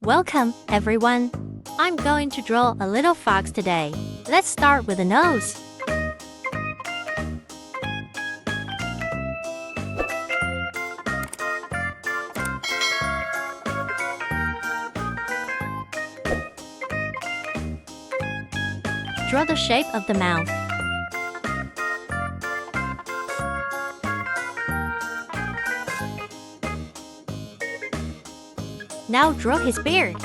Welcome, everyone. I'm going to draw a little fox today. Let's start with the nose. Draw the shape of the mouth. Now draw his beard.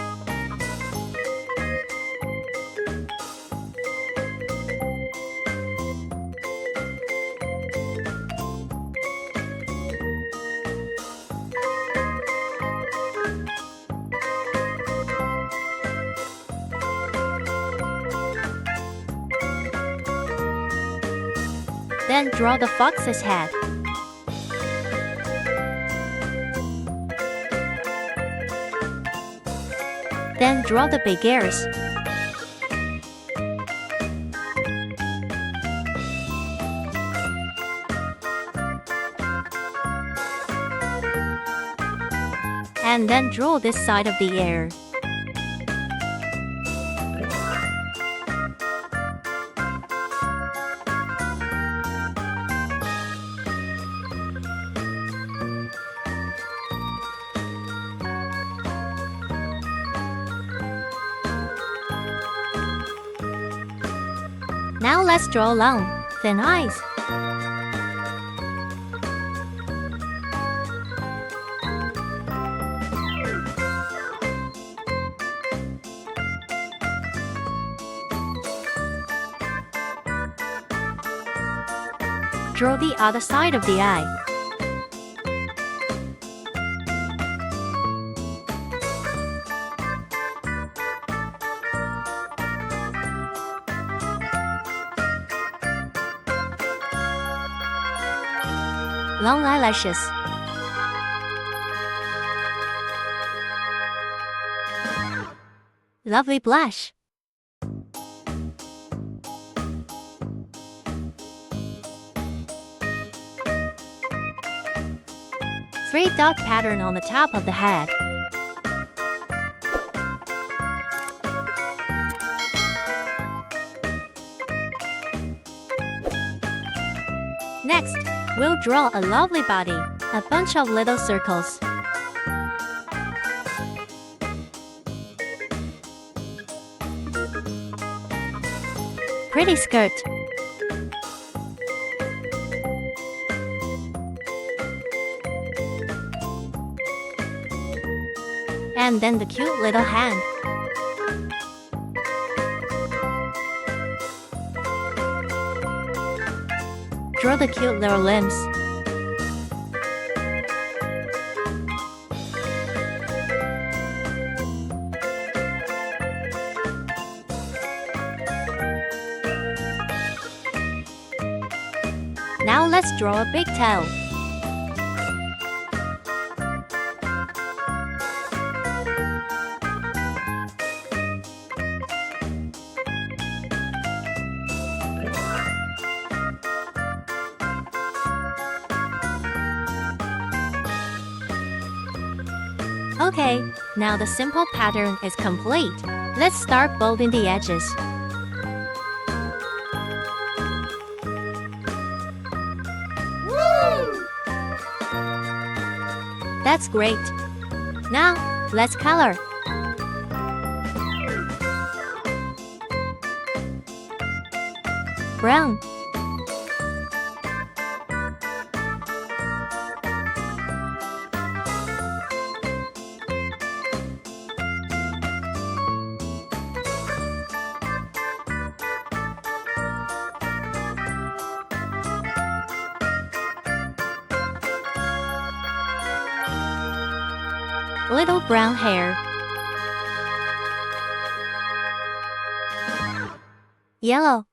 Then draw the fox's head. Then draw the big ears. And then draw this side of the ear. Now let's draw long, thin eyes. Draw the other side of the eye. Long eyelashes. Lovely blush. Three dot pattern on the top of the head. Next, we'll draw a lovely body, a bunch of little circles. Pretty skirt. And then the cute little hand. Draw the cute little limbs. Now let's draw a big tail. Okay, now the simple pattern is complete. Let's start bolding the edges. Woo! That's great. Now, let's color. Brown. Little brown hair. Yellow.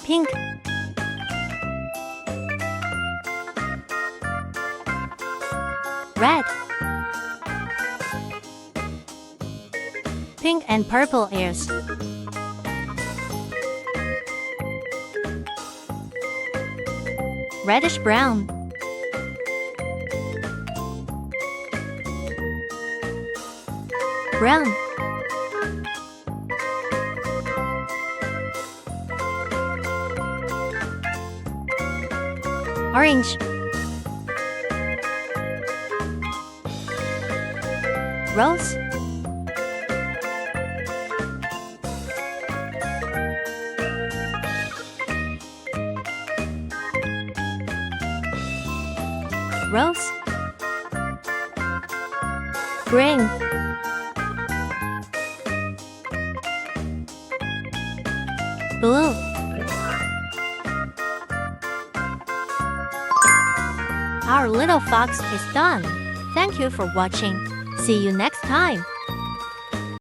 Pink. Red. Pink and purple ears. Reddish brown. Brown. Orange. Rose. Rose. Green. Blue. Our little fox is done. Thank you for watching. See you next time.